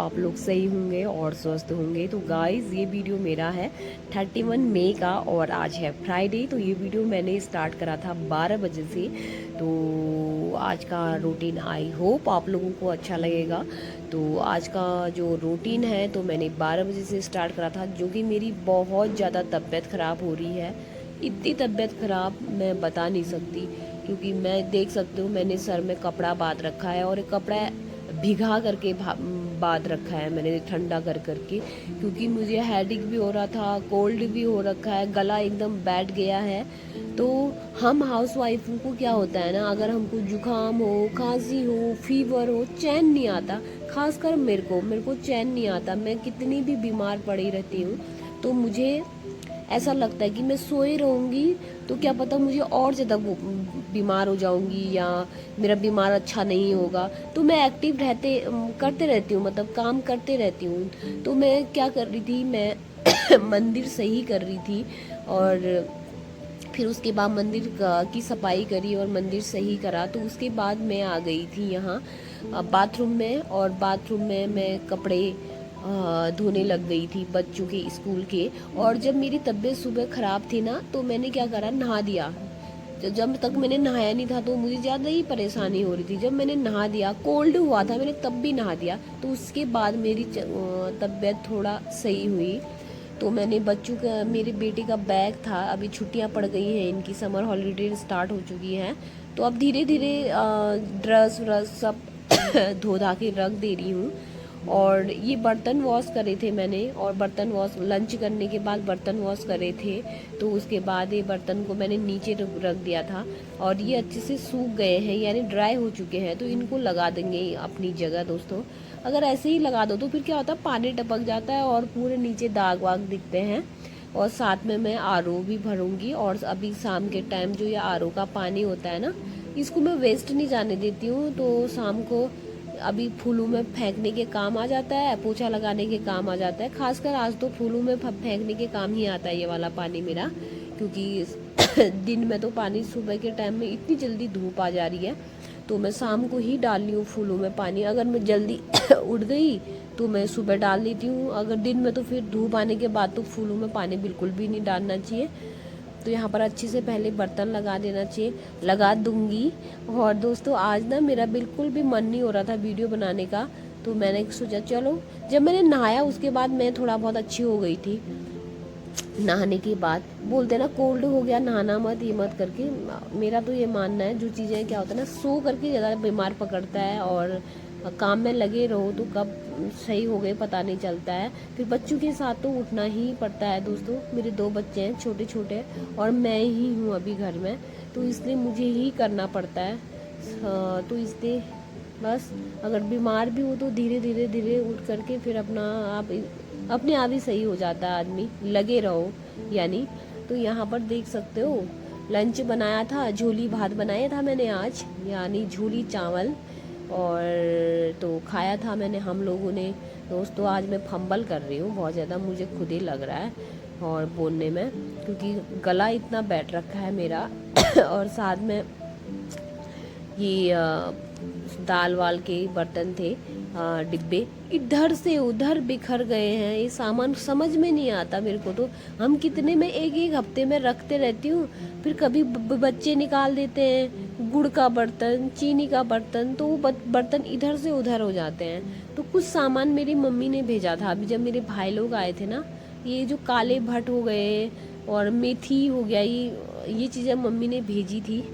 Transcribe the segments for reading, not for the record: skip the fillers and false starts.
आप लोग सही होंगे और स्वस्थ होंगे। तो गाइस ये वीडियो मेरा है 31 मई का और आज है फ्राइडे। तो ये वीडियो मैंने स्टार्ट करा था 12 बजे से। तो आज का रूटीन आई होप आप लोगों को अच्छा लगेगा। तो आज का जो रूटीन है तो मैंने 12 बजे से स्टार्ट करा था, जो कि मेरी बहुत ज़्यादा तबीयत ख़राब हो रही है। इतनी तबीयत ख़राब मैं बता नहीं सकती, क्योंकि मैं देख सकते हो मैंने सर में कपड़ा बांध रखा है और एक कपड़ा भिगा करके बांध रखा है मैंने ठंडा कर करके, क्योंकि मुझे हेडेक भी हो रहा था, कोल्ड भी हो रखा है, गला एकदम बैठ गया है। तो हम हाउस वाइफों को क्या होता है ना, अगर हमको जुकाम हो, खांसी हो, फीवर हो, चैन नहीं आता। खासकर मेरे को चैन नहीं आता। मैं कितनी भी बीमार पड़ी रहती हूँ तो मुझे ऐसा लगता है कि मैं सोए रहूँगी तो क्या पता मुझे और ज़्यादा बीमार हो जाऊँगी या मेरा बीमार अच्छा नहीं होगा। तो मैं एक्टिव करते रहती हूँ, मतलब काम करते रहती हूँ। तो मैं क्या कर रही थी, मैं मंदिर सही कर रही थी और फिर उसके बाद मंदिर की सफाई करी और मंदिर सही करा। तो उसके बाद मैं आ गई थी यहाँ बाथरूम में, और बाथरूम में मैं कपड़े धोने लग गई थी बच्चों के स्कूल के। और जब मेरी तबीयत सुबह ख़राब थी ना तो मैंने क्या करा, नहा दिया। जब तक मैंने नहाया नहीं था तो मुझे ज़्यादा ही परेशानी हो रही थी। जब मैंने नहा दिया, कोल्ड हुआ था मैंने तब भी नहा दिया, तो उसके बाद मेरी तबीयत थोड़ा सही हुई। तो मैंने बच्चों का, मेरे बेटे का बैग था, अभी छुट्टियां पड़ गई हैं, इनकी समर हॉलीडे स्टार्ट हो चुकी हैं। तो अब धीरे धीरे ड्रेस व्रेस सब धो धा के रख दे रही हूँ। और ये बर्तन वॉश करे थे मैंने, और बर्तन वॉश लंच करने के बाद बर्तन वॉश करे थे। तो उसके बाद ये बर्तन को मैंने नीचे रख दिया था और ये अच्छे से सूख गए हैं, यानी ड्राई हो चुके हैं। तो इनको लगा देंगे अपनी जगह दोस्तों। अगर ऐसे ही लगा दो तो फिर क्या होता है, पानी टपक जाता है और पूरे नीचे दाग वाग दिखते हैं। और साथ में मैं आरओ भी भरूंगी। और अभी शाम के टाइम जो ये आरओ का पानी होता है ना, इसको मैं वेस्ट नहीं जाने देती हूँ। तो शाम को अभी फूलों में फेंकने के काम आ जाता है, पोछा लगाने के काम आ जाता है। खासकर आज तो फूलों में फेंकने के काम ही आता है ये वाला पानी मेरा, क्योंकि दिन में तो पानी सुबह के टाइम में इतनी जल्दी धूप आ जा रही है, तो मैं शाम को ही डाल रही हूँ फूलों में पानी। अगर मैं जल्दी उठ गई तो मैं सुबह डाल देती हूँ, अगर दिन में तो फिर धूप आने के बाद तो फूलों में पानी बिल्कुल भी नहीं डालना चाहिए। तो यहाँ पर अच्छे से पहले बर्तन लगा देना चाहिए, लगा दूंगी। और दोस्तों आज ना मेरा बिल्कुल भी मन नहीं हो रहा था वीडियो बनाने का, तो मैंने सोचा चलो, जब मैंने नहाया उसके बाद मैं थोड़ा बहुत अच्छी हो गई थी। नहाने के बाद बोलते ना कोल्ड हो गया, नहाना मत, ये मत करके। मेरा तो ये मानना है, जो चीज़ें क्या होता है ना, सो करके ज़्यादा बीमार पकड़ता है और काम में लगे रहो तो कब सही हो गए पता नहीं चलता है। फिर बच्चों के साथ तो उठना ही पड़ता है दोस्तों। मेरे 2 बच्चे हैं छोटे छोटे और मैं ही हूँ अभी घर में, तो इसलिए मुझे ही करना पड़ता है। तो इसलिए बस, अगर बीमार भी हो तो धीरे धीरे धीरे उठ करके फिर अपने आप ही सही हो जाता है आदमी, लगे रहो यानी। तो यहाँ पर देख सकते हो लंच बनाया था, झोली भात बनाया था मैंने आज, यानी झोली चावल, और तो खाया था मैंने हम लोगों ने। दोस्तों आज मैं फंबल कर रही हूँ बहुत ज़्यादा, मुझे खुद ही लग रहा है और बोलने में, क्योंकि गला इतना बैठ रखा है मेरा। और साथ में ये दाल वाल के बर्तन थे, डिब्बे इधर से उधर बिखर गए हैं। ये सामान समझ में नहीं आता मेरे को। तो हम कितने में एक एक हफ्ते में रखते रहती हूँ, फिर कभी बच्चे निकाल देते हैं गुड़ का बर्तन, चीनी का बर्तन, तो वो बर्तन इधर से उधर हो जाते हैं। तो कुछ सामान मेरी मम्मी ने भेजा था अभी जब मेरे भाई लोग आए थे ना, ये जो काले भट्ट हो गए और मेथी हो गया, ये चीज़ें मम्मी ने भेजी थी।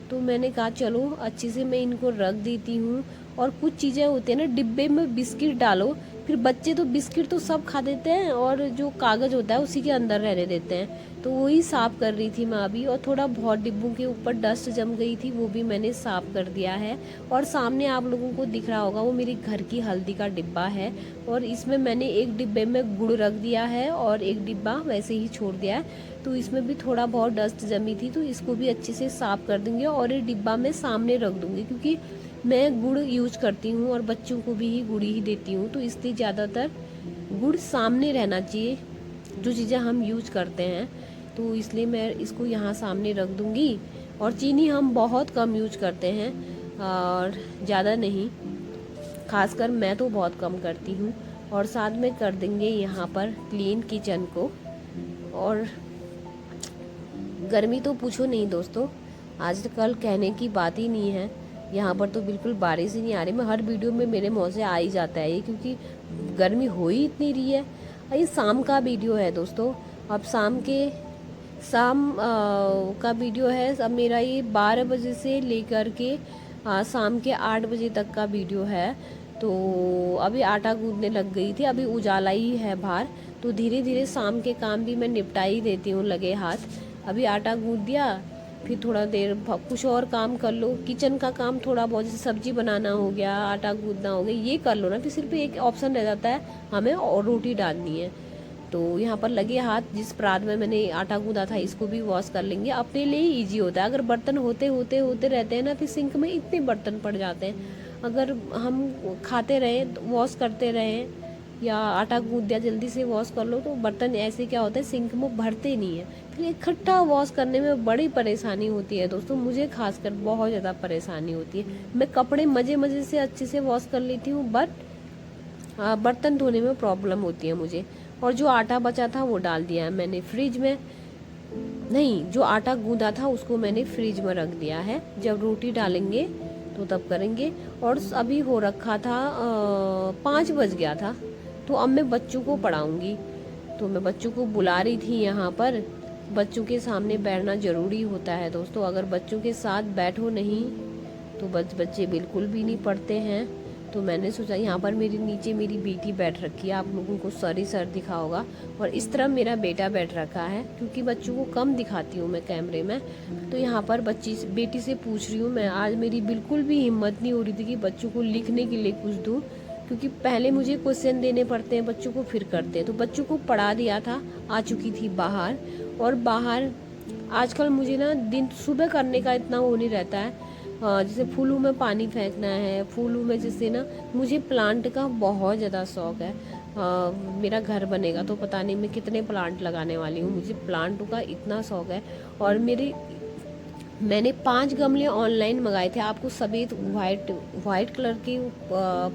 तो मैंने कहा चलो अच्छे से मैं इनको रख देती हूँ। और कुछ चीज़ें होती हैं ना, डिब्बे में बिस्किट डालो, फिर बच्चे तो बिस्किट तो सब खा देते हैं और जो कागज़ होता है उसी के अंदर रहने देते हैं। तो वही साफ़ कर रही थी मैं अभी, और थोड़ा बहुत डिब्बों के ऊपर डस्ट जम गई थी, वो भी मैंने साफ़ कर दिया है। और सामने आप लोगों को दिख रहा होगा वो मेरी घर की हल्दी का डिब्बा है, और इसमें मैंने एक डिब्बे में गुड़ रख दिया है और एक डिब्बा वैसे ही छोड़ दिया है। तो इसमें भी थोड़ा बहुत डस्ट जमी थी, तो इसको भी अच्छे से साफ़ कर दूंगी और ये डिब्बा मैं सामने रख दूंगी, क्योंकि मैं गुड़ यूज करती हूँ और बच्चों को भी गुड़ ही देती हूँ। तो इसलिए ज़्यादातर गुड़ सामने रहना चाहिए जो चीज़ें हम यूज करते हैं। तो इसलिए मैं इसको यहाँ सामने रख दूंगी। और चीनी हम बहुत कम यूज करते हैं और ज़्यादा नहीं, खासकर मैं तो बहुत कम करती हूँ। और साथ में कर देंगे यहाँ पर क्लीन किचन को। और गर्मी तो पूछो नहीं दोस्तों, आज कल कहने की बात ही नहीं है। यहाँ पर तो बिल्कुल बारिश ही नहीं आ रही। मैं हर वीडियो में मेरे मुँह से आ ही जाता है ये, क्योंकि गर्मी हो ही इतनी रही है। ये शाम का वीडियो है दोस्तों, अब शाम का वीडियो है। अब मेरा ये 12 बजे से लेकर के शाम के 8 बजे तक का वीडियो है। तो अभी आटा गूंदने लग गई थी, अभी उजाला ही है बाहर, तो धीरे धीरे शाम के काम भी मैं निपटा ही देती हूँ लगे हाथ। अभी आटा गूंद दिया, फिर थोड़ा देर कुछ और काम कर लो, किचन का काम थोड़ा बहुत, जैसे सब्जी बनाना हो गया, आटा गूंदना हो गया, ये कर लो ना, फिर सिर्फ एक ऑप्शन रह जाता है हमें, और रोटी डालनी है। तो यहाँ पर लगे हाथ, जिस परात में मैंने आटा गूंदा था इसको भी वॉश कर लेंगे, अपने लिए ही ईजी होता है। अगर बर्तन होते होते होते रहते हैं ना, फिर सिंक में इतने बर्तन पड़ जाते हैं। अगर हम खाते रहें, वॉश करते रहें, या आटा गूंद दिया जल्दी से वॉश कर लो, तो बर्तन ऐसे क्या होता है सिंक में भरते नहीं है, फिर इकट्ठा वॉश करने में बड़ी परेशानी होती है दोस्तों। मुझे खासकर बहुत ज़्यादा परेशानी होती है। मैं कपड़े मज़े मज़े से अच्छे से वॉश कर लेती हूँ, बट बर्तन धोने में प्रॉब्लम होती है मुझे। और जो आटा बचा था वो डाल दिया है मैंने फ्रिज में, नहीं, जो आटा गूंदा था उसको मैंने फ्रिज में रख दिया है, जब रोटी डालेंगे तो तब करेंगे। और अभी हो रखा था 5 बज गया था, तो अब मैं बच्चों को पढ़ाऊंगी। तो मैं बच्चों को बुला रही थी यहाँ पर। बच्चों के सामने बैठना ज़रूरी होता है दोस्तों, अगर बच्चों के साथ बैठो नहीं तो बच्चे बिल्कुल भी नहीं पढ़ते हैं। तो मैंने सोचा, यहाँ पर मेरे नीचे मेरी बेटी बैठ रखी है, आप लोगों को सर दिखा होगा, और इस तरफ मेरा बेटा बैठ रखा है, क्योंकि बच्चों को कम दिखाती हूँ मैं कैमरे में। तो यहाँ पर बेटी से पूछ रही हूँ मैं, आज मेरी बिल्कुल भी हिम्मत नहीं हो रही थी कि बच्चों को लिखने के लिए कुछ दूँ, क्योंकि पहले मुझे क्वेश्चन देने पड़ते हैं बच्चों को, फिर करते हैं। तो बच्चों को पढ़ा दिया था, आ चुकी थी बाहर। और बाहर आजकल मुझे ना दिन सुबह करने का इतना वो नहीं रहता है, जैसे फूलों में पानी फेंकना है, फूलों में जैसे ना, मुझे प्लांट का बहुत ज़्यादा शौक है। मेरा घर बनेगा तो पता नहीं मैं कितने प्लांट लगाने वाली हूँ, मुझे प्लांटों का इतना शौक है। और मैंने 5 गमले ऑनलाइन मंगाए थे, आपको सफ़ेद वाइट कलर के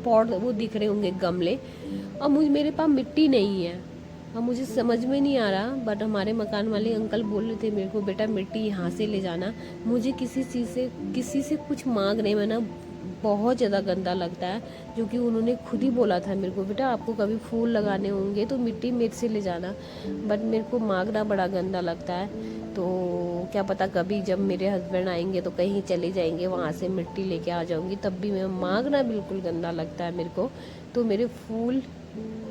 पॉट वो दिख रहे होंगे गमले। अब मेरे पास मिट्टी नहीं है, अब मुझे समझ में नहीं आ रहा, बट हमारे मकान वाले अंकल बोल रहे थे मेरे को, बेटा मिट्टी यहाँ से ले जाना। मुझे किसी से कुछ मांगने में ना बहुत ज़्यादा गंदा लगता है, जो कि उन्होंने खुद ही बोला था मेरे को, बेटा आपको कभी फूल लगाने होंगे तो मिट्टी मेरे से ले जाना, बट मेरे को मांगना बड़ा गंदा लगता है। तो क्या पता कभी जब मेरे हस्बैंड आएंगे तो कहीं चले जाएंगे, वहाँ से मिट्टी लेके आ जाऊँगी, तब भी मैं मांगना बिल्कुल गंदा लगता है मेरे को। तो मेरे फूल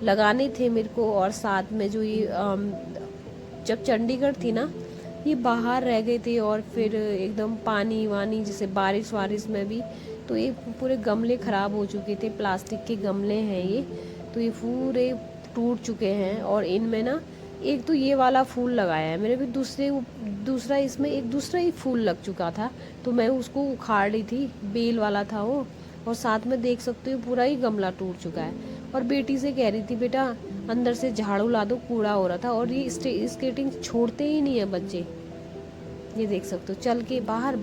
लगाने थे मेरे को। और साथ में जो ये जब चंडीगढ़ थी ना, ये बाहर रह गए थे, और फिर एकदम पानी वानी, जैसे बारिश वारिश में भी, तो ये पूरे गमले ख़राब हो चुके थे। प्लास्टिक के गमले हैं ये, तो ये पूरे टूट चुके हैं। और इनमें ना एक तो ये वाला फूल लगाया है मेरे भी, दूसरा इसमें एक दूसरा ही फूल लग चुका था, तो मैं उसको उखाड़ रही थी, बेल वाला था वो। और साथ में देख सकते हो पूरा ही गमला टूट चुका है। और बेटी से कह रही थी, बेटा अंदर से झाड़ू ला दो, कूड़ा हो रहा था। और ये स्केटिंग छोड़ते ही नहीं है बच्चे, ये देख सकते हो, चल के बाहर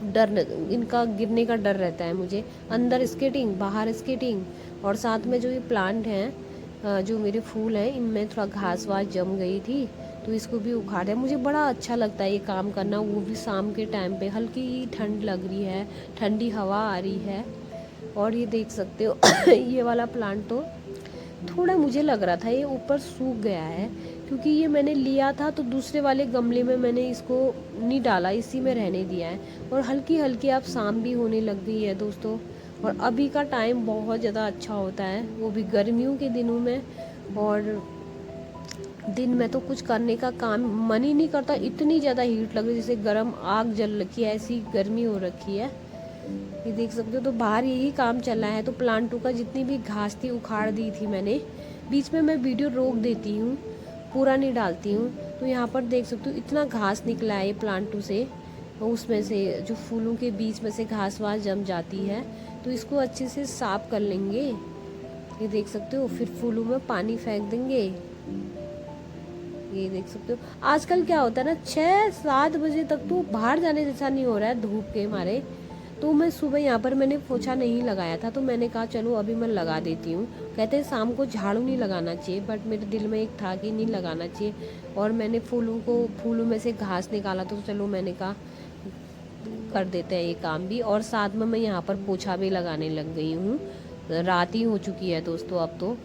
डर, इनका गिरने का डर रहता है मुझे। अंदर स्केटिंग, बाहर स्केटिंग। और साथ में जो ये प्लांट हैं, जो मेरे फूल हैं, इनमें थोड़ा घास वास जम गई थी, तो इसको भी उखाड़ दिया। मुझे बड़ा अच्छा लगता है ये काम करना, वो भी शाम के टाइम पे। हल्की ठंड लग रही है, ठंडी हवा आ रही है। और ये देख सकते हो ये वाला प्लांट तो थोड़ा मुझे लग रहा था ये ऊपर सूख गया है, क्योंकि ये मैंने लिया था तो दूसरे वाले गमले में मैंने इसको नहीं डाला, इसी में रहने दिया है। और हल्की हल्की अब शाम भी होने लग गई है दोस्तों। और अभी का टाइम बहुत ज़्यादा अच्छा होता है, वो भी गर्मियों के दिनों में। और दिन में तो कुछ करने का काम मन ही नहीं करता, इतनी ज़्यादा हीट लग रही है, जैसे गर्म आग जल रखी है, ऐसी गर्मी हो रखी है। ये देख सकते हो, तो बाहर यही काम चल रहा है। तो प्लांटों का जितनी भी घास थी उखाड़ दी थी मैंने। बीच में मैं वीडियो रोक देती हूँ, पूरा नहीं डालती हूँ। तो यहाँ पर देख सकते हो इतना घास निकला है ये प्लांटों से, उसमें से जो फूलों के बीच में से घास वास जम जाती है, तो इसको अच्छे से साफ कर लेंगे। ये देख सकते हो, फिर फूलों में पानी फेंक देंगे। ये देख सकते हो, आजकल क्या होता है ना, 6-7 बजे तक तो बाहर जाने जैसा नहीं हो रहा है धूप के मारे। तो मैं सुबह यहाँ पर मैंने पोछा नहीं लगाया था, तो मैंने कहा चलो अभी मैं लगा देती हूँ। कहते हैं शाम को झाड़ू नहीं लगाना चाहिए, बट मेरे दिल में एक था कि नहीं लगाना चाहिए। और मैंने फूलों में से घास निकाला, तो चलो मैंने कहा कर देते हैं ये काम भी। और साथ में मैं यहाँ पर पोछा भी लगाने लग गई हूँ। रात ही हो चुकी है दोस्तों, अब तो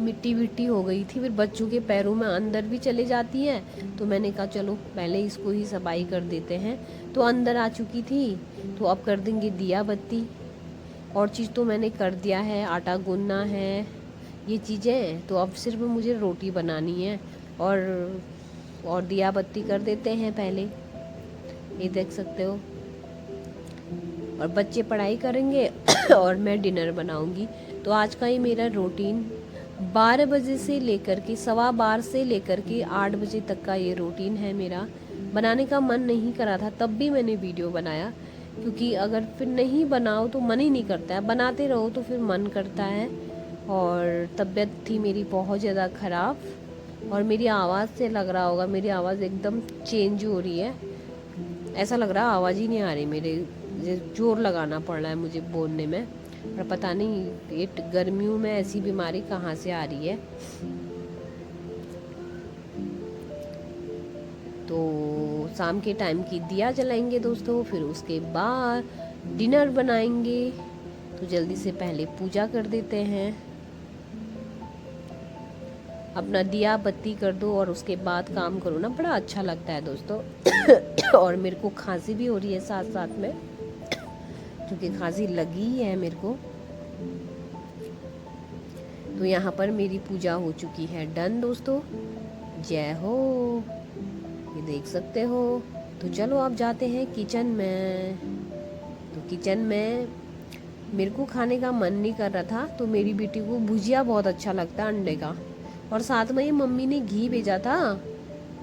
मिट्टी विट्टी हो गई थी, फिर बच्चों के पैरों में अंदर भी चले जाती है, तो मैंने कहा चलो पहले इसको ही सफाई कर देते हैं। तो अंदर आ चुकी थी, तो अब कर देंगे दिया बत्ती। और चीज़ तो मैंने कर दिया है, आटा गूंदना है, ये चीज़ें। तो अब सिर्फ मुझे रोटी बनानी है और दिया बत्ती कर देते हैं पहले, ये देख सकते हो। और बच्चे पढ़ाई करेंगे और मैं डिनर बनाऊंगी। तो आज का ये मेरा रूटीन 12 बजे से लेकर के 12:15 से लेकर के 8 बजे तक का ये रूटीन है मेरा। बनाने का मन नहीं करा था, तब भी मैंने वीडियो बनाया, क्योंकि अगर फिर नहीं बनाओ तो मन ही नहीं करता है, बनाते रहो तो फिर मन करता है। और तबीयत थी मेरी बहुत ज़्यादा ख़राब, और मेरी आवाज़ से लग रहा होगा मेरी आवाज़ एकदम चेंज हो रही है। ऐसा लग रहा आवाज़ ही नहीं आ रही मेरे, जोर लगाना पड़ रहा है मुझे बोलने में। पर पता नहीं ये गर्मियों में ऐसी बीमारी कहाँ से आ रही है। तो शाम के टाइम की दिया जलाएंगे दोस्तों, फिर उसके बाद डिनर बनाएंगे। तो जल्दी से पहले पूजा कर देते हैं, अपना दिया बत्ती कर दो और उसके बाद काम करो ना, बड़ा अच्छा लगता है दोस्तों। और मेरे को खांसी भी हो रही है साथ साथ में, क्योंकि खांसी लगी ही है मेरे को। तो यहाँ पर मेरी पूजा हो चुकी है डन दोस्तों, जय हो, ये देख सकते हो। तो चलो अब जाते हैं किचन में। तो किचन में मेरे को खाने का मन नहीं कर रहा था, तो मेरी बेटी को भुजिया बहुत अच्छा लगता है अंडे का, और साथ में ये मम्मी ने घी भेजा था,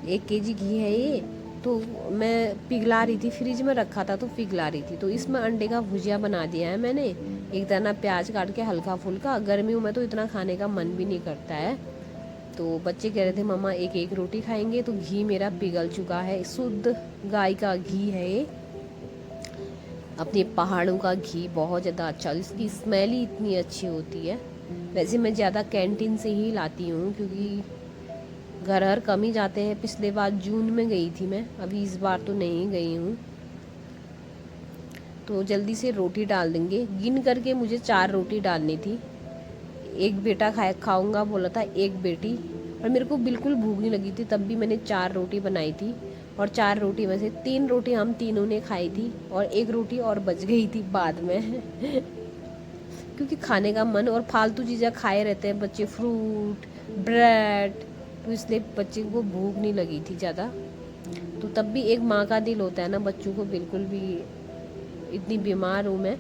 1 केजी घी है ये। तो मैं पिघला रही थी, फ्रिज में रखा था तो पिघला रही थी, तो इसमें अंडे का भुजिया बना दिया है मैंने। एक दाना प्याज काट के हल्का फुल्का, गर्मियों में तो इतना खाने का मन भी नहीं करता है। तो बच्चे कह रहे थे मम्मा एक रोटी खाएंगे, तो घी मेरा पिघल चुका है। शुद्ध गाय का घी है ये, अपने पहाड़ों का घी, बहुत ज़्यादा अच्छा, इसकी स्मेल ही इतनी अच्छी होती है। वैसे मैं ज़्यादा कैंटीन से ही लाती हूँ, क्योंकि घर कम ही जाते हैं। पिछले बार जून में गई थी मैं, अभी इस बार तो नहीं गई हूँ। तो जल्दी से रोटी डाल देंगे, गिन करके मुझे 4 रोटी डालनी थी। एक बेटा खाऊंगा बोला था, एक बेटी, और मेरे को बिल्कुल भूख नहीं लगी थी, तब भी मैंने 4 रोटी बनाई थी। और 4 रोटी में से 3 रोटी हम तीनों ने खाई थी, और 1 रोटी और बच गई थी बाद में। क्योंकि खाने का मन, और फालतू चीज़ें खाए रहते हैं बच्चे, फ्रूट ब्रेड, तो इसलिए बच्चे को भूख नहीं लगी थी ज़्यादा। तो तब भी एक माँ का दिल होता है ना, बच्चों को बिल्कुल भी, इतनी बीमार हूँ मैं,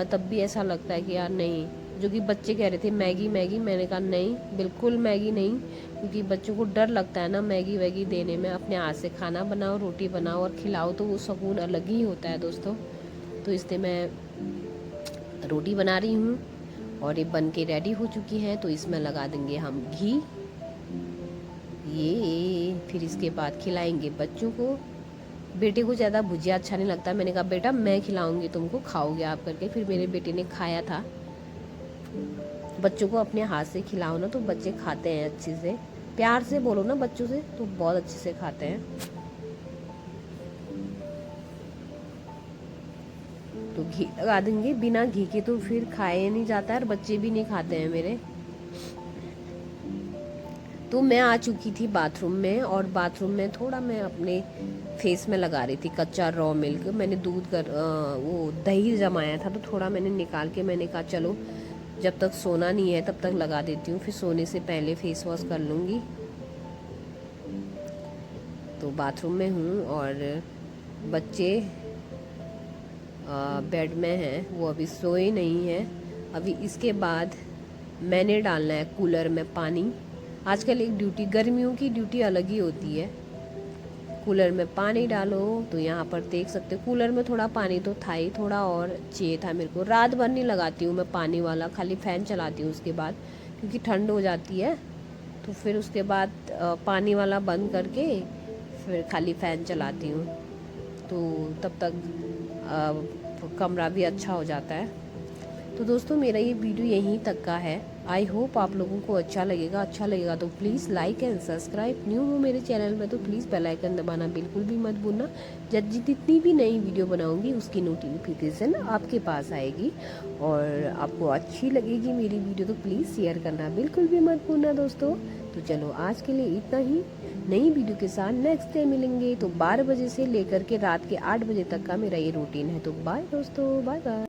तब भी ऐसा लगता है कि यार नहीं। जो कि बच्चे कह रहे थे मैगी मैगी, मैंने कहा नहीं, बिल्कुल मैगी नहीं, क्योंकि बच्चों को डर लगता है ना मैगी वैगी देने में। अपने हाथ से खाना बनाओ, रोटी बनाओ और खिलाओ, तो वो सुकून अलग ही होता है दोस्तों। तो इसलिए मैं रोटी बना रही हूँ, और ये बन के रेडी हो चुकी है। तो इसमें लगा देंगे हम घी, ये फिर इसके बाद खिलाएंगे बच्चों को। बेटे को ज़्यादा भुजिया अच्छा नहीं लगता, मैंने कहा बेटा मैं खिलाऊंगी तुमको, खाओगे आप करके। फिर मेरे बेटे ने खाया था। बच्चों को अपने हाथ से खिलाओ ना, तो बच्चे खाते हैं अच्छे से, प्यार से बोलो ना बच्चों से, तो बहुत अच्छे से खाते हैं। तो घी लगा देंगे, बिना घी के तो फिर खाए नहीं जाता है, और बच्चे भी नहीं खाते हैं मेरे। तो मैं आ चुकी थी बाथरूम में, और बाथरूम में थोड़ा मैं अपने फेस में लगा रही थी कच्चा रॉ मिल्क। मैंने वो दही जमाया था, तो थोड़ा मैंने निकाल के मैंने कहा चलो जब तक सोना नहीं है तब तक लगा देती हूँ, फिर सोने से पहले फेस वॉश कर लूँगी। तो बाथरूम में हूँ, और बच्चे बेड में हैं, वो अभी सोए नहीं हैं। अभी इसके बाद मैंने डालना है कूलर में पानी। आजकल एक ड्यूटी, गर्मियों की ड्यूटी अलग ही होती है। कूलर में पानी डालो, तो यहाँ पर देख सकते हो कूलर में थोड़ा पानी तो था ही, थोड़ा और चाहिए था मेरे को। रात भर नहीं लगाती हूँ मैं पानी वाला, खाली फ़ैन चलाती हूँ उसके बाद, क्योंकि ठंड हो जाती है। तो फिर उसके बाद पानी वाला बंद करके फिर खाली फ़ैन चलाती हूँ। तो तब तक कमरा भी अच्छा हो जाता है। तो दोस्तों मेरा ये वीडियो यहीं तक का है। आई होप आप लोगों को अच्छा लगेगा तो please like and subscribe. New हो मेरे चैनल में तो प्लीज़ बेल आइकन दबाना बिल्कुल भी मत भूलना। जब जितनी भी नई वीडियो बनाऊंगी उसकी नोटिफिकेशन आपके पास आएगी, और आपको अच्छी लगेगी मेरी वीडियो तो प्लीज़ शेयर करना बिल्कुल भी मत भूलना दोस्तों। तो चलो आज के लिए इतना ही। नई वीडियो के साथ नेक्स्ट डे मिलेंगे। तो 12 बजे से लेकर के रात के 8 बजे तक का मेरा ये रूटीन है। तो बाय दोस्तों, बाय बाय।